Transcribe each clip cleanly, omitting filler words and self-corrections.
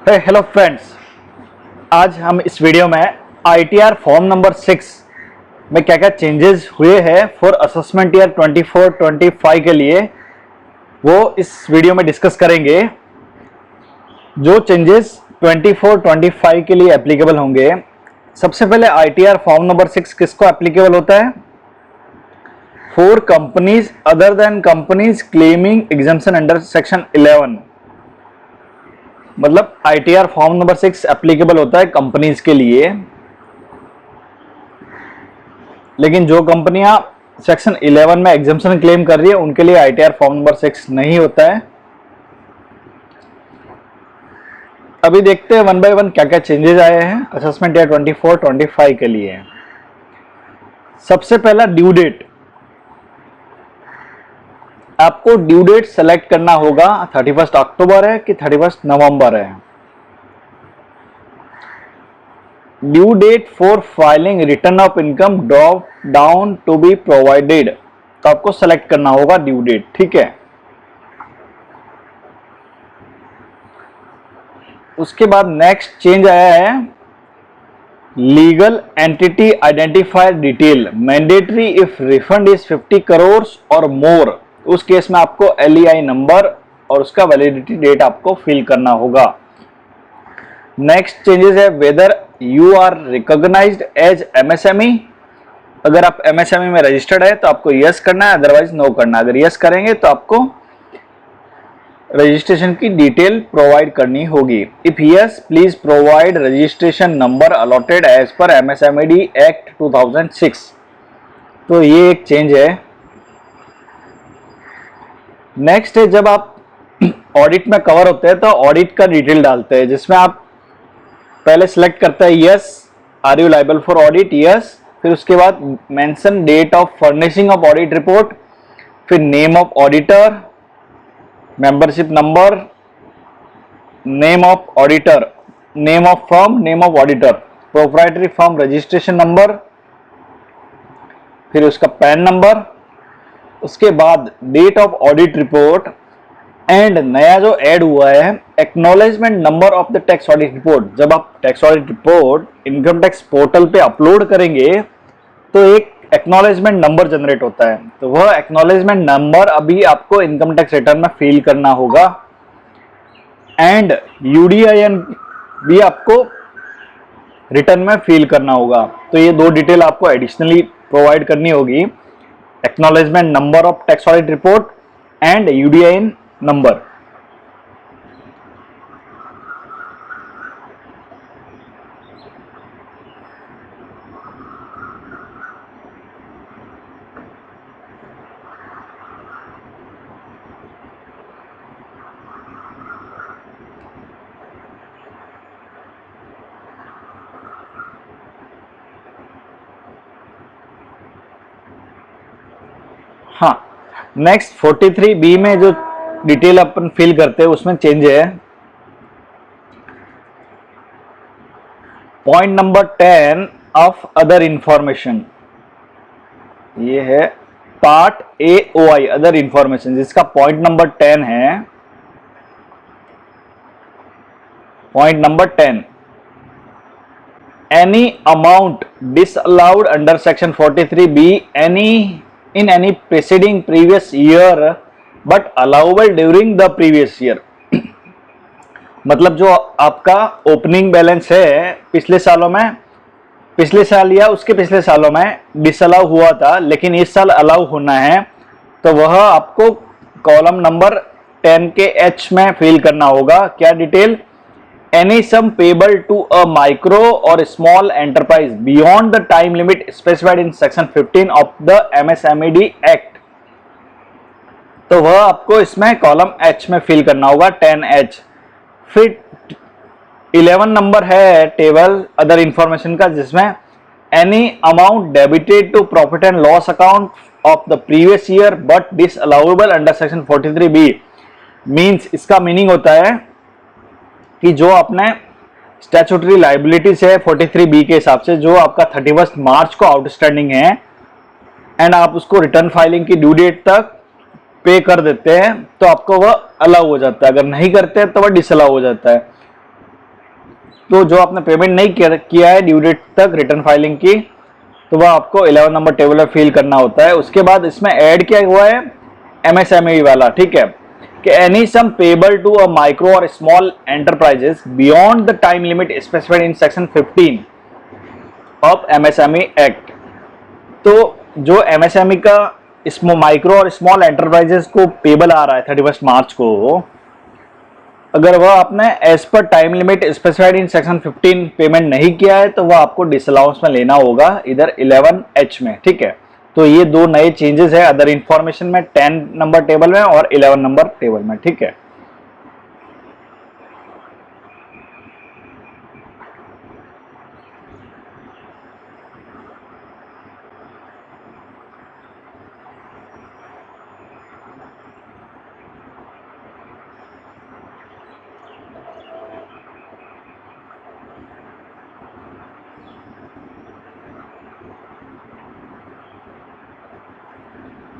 Hello friends, आज हम इस वीडियो में आईटीआर फॉर्म नंबर 6 में क्या क्या चेंजेस हुए हैं फॉर असेसमेंट ईयर 24-25 के लिए वो इस वीडियो में डिस्कस करेंगे। जो चेंजेस 24-25 के लिए एप्लीकेबल होंगे, सबसे पहले आईटीआर फॉर्म नंबर 6 किसको एप्लीकेबल होता है? For companies other than companies claiming exemption under section 11। मतलब आईटीआर फॉर्म नंबर 6 एप्लीकेबल होता है कंपनीज के लिए, लेकिन जो कंपनियां सेक्शन 11 में एग्जम्पशन क्लेम कर रही है उनके लिए आईटीआर फॉर्म नंबर 6 नहीं होता है। अभी देखते हैं वन बाय वन क्या क्या चेंजेस आए हैं असेसमेंट ईयर 24-25 के लिए। सबसे पहला ड्यू डेट। आपको ड्यू डेट सेलेक्ट करना होगा 31 अक्टूबर है कि 31 नवंबर है। Due date for filing return of income drop down to be provided, तो आपको सेलेक्ट करना होगा ड्यू डेट। ठीक है, उसके बाद नेक्स्ट चेंज आया है legal entity identifier detail mandatory if refund is 50 crore और मोर। उस केस में आपको एलईआई नंबर और उसका वैलिडिटी डेट आपको फिल करना होगा। नेक्स्ट चेंजेस है whether you are recognised as MSME. अगर आप एमएसएमई में रजिस्टर्ड है तो आपको यस करना है, अदरवाइज नो करना है। अगर यस करेंगे तो आपको रजिस्ट्रेशन की डिटेल प्रोवाइड करनी होगी। If yes please provide registration number allotted as per MSME act 2006। तो ये एक चेंज है। नेक्स्ट है जब आप ऑडिट में कवर होते हैं तो ऑडिट का डिटेल डालते हैं, जिसमें आप पहले सिलेक्ट करते हैं yes are you liable for audit, yes, फिर उसके बाद mention date of furnishing of audit report, फिर name of auditor, membership number, name of auditor, name of firm, name of auditor, proprietary firm registration number, फिर उसका PAN number, उसके बाद date of audit report and नया जो add हुआ है acknowledgement number of the tax audit report. जब आप tax audit report income tax portal पे अपलोड करेंगे तो एक एक्नॉलेजमेंट नंबर जनरेट होता है, तो वह एक्नॉलेजमेंट नंबर अभी आपको इनकम टैक्स रिटर्न में फिल करना होगा। एंड यूडीआईएन भी आपको रिटर्न में फिल करना होगा। तो ये दो डिटेल आपको एडिशनली प्रोवाइड करनी होगी, acknowledgement number of tax audit report and UDIN number. हाँ, नेक्स्ट 43B में जो डिटेल अपन फिल करते हैं उसमें चेंज है point number 10 of other information. ये है पार्ट AOI अदर इंफॉर्मेशन, जिसका पॉइंट नंबर 10 है। Point number 10, any amount disallowed under section 43B in any preceding previous year but allowable during the previous year। मतलब जो आपका opening balance है पिछले सालों में, पिछले साल या उसके पिछले सालों में डिसअलाउ हुआ था लेकिन इस साल अलाउ होना है, तो वह आपको कॉलम नंबर 10 के H में फिल करना होगा। क्या detail? any sum payable to a micro or small enterprise beyond the time limit specified in section 15 of the MSMED Act। तो वह आपको इसमें कॉलम H में फिल करना होगा 10H। फिर 11 नंबर है टेबल अदर इंफॉर्मेशन का, जिसमें any amount debited to profit and loss account of the previous year but disallowable under section 43B। Means इसका मीनिंग होता है कि जो आपने स्टैट्यूटरी लाइबिलिटीज है 43B के हिसाब से जो आपका 31 मार्च को आउटस्टैंडिंग है एंड आप उसको रिटर्न फाइलिंग की ड्यू डेट तक पे कर देते हैं तो आपको वह अलाउ हो जाता है। अगर नहीं करते हैं तो वह डिसअलाउ हो जाता है। तो जो आपने पेमेंट नहीं किया है ड्यू डेट तक रिटर्न फाइलिंग की, तो वह आपको 11 नंबर टेबल में फिल करना होता है। उसके बाद इसमें ऐड क्या हुआ है एमएसएमई वाला, ठीक है, कि any sum payable to a micro और small enterprises beyond the time limit specified in section 15 of MSME act. तो जो एमएसएमई का माइक्रो और स्मॉल एंटरप्राइजेस को पेबल आ रहा है 31 मार्च को, अगर वह आपने as per time limit specified in section 15 payment नहीं किया है तो वह आपको डिसअलाउंस में लेना होगा इधर 11H में, ठीक है। तो ये दो नए चेंजेस है अदर इंफॉर्मेशन में 10 नंबर टेबल में और 11 नंबर टेबल में, ठीक है।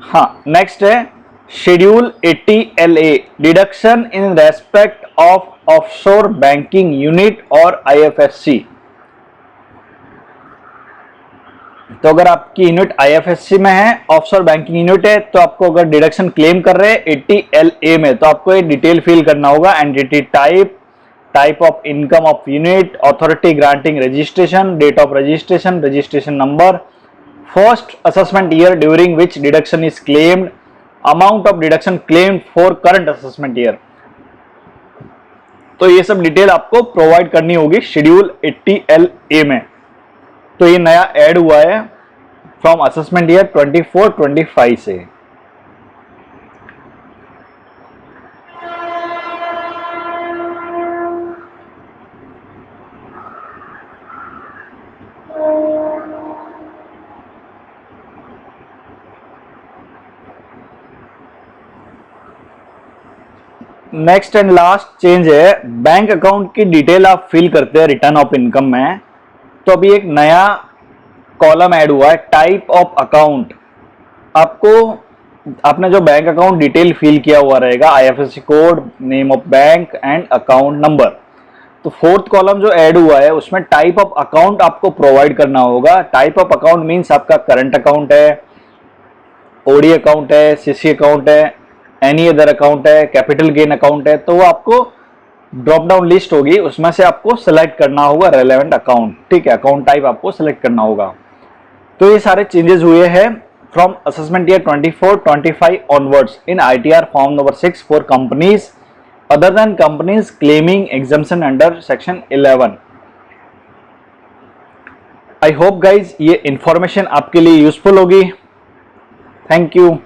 हाँ, नेक्स्ट है schedule 80LA deduction in respect of offshore banking unit और IFSC। तो अगर आपकी यूनिट IFSC में है, ऑफशोर बैंकिंग यूनिट है, तो आपको अगर डिडक्शन क्लेम कर रहे हैं 80LA में, तो आपको ये डिटेल फिल करना होगा। Entity type, type of income of unit, authority granting registration, date of registration, registration number, first assessment year during which deduction is claimed, amount of deduction claimed for current assessment year. तो ये सब detail आपको provide करनी होगी schedule 80LA में। तो ये नया ऐड हुआ है फ्रॉम असेसमेंट ईयर 24-25 से। नेक्स्ट एंड लास्ट चेंज है बैंक अकाउंट की डिटेल आप फिल करते हैं रिटर्न ऑफ इनकम में, तो अभी एक नया कॉलम ऐड हुआ है टाइप ऑफ अकाउंट। आपने जो बैंक अकाउंट डिटेल फिल किया हुआ रहेगा, IFSC code, name of bank and account number. तो फोर्थ कॉलम जो ऐड हुआ है उसमें टाइप ऑफ अकाउंट आपको प्रोवाइड करना होगा। टाइप ऑफ अकाउंट मीन्स आपका करंट अकाउंट है, OD अकाउंट है, CC अकाउंट है, एनी अदर अकाउंट है, कैपिटल गेन अकाउंट है। तो वो आपको ड्रॉप डाउन लिस्ट होगी, उसमें से आपको सेलेक्ट करना होगा रेलेवेंट अकाउंट, ठीक है, अकाउंट टाइप आपको सेलेक्ट करना होगा। तो ये सारे चेंजेस हुए हैं from assessment year 24-25 onwards in ITR form number 6 for companies other than companies claiming exemption under section 11। I hope guys ये इंफॉर्मेशन आपके लिए यूजफुल होगी। Thank you.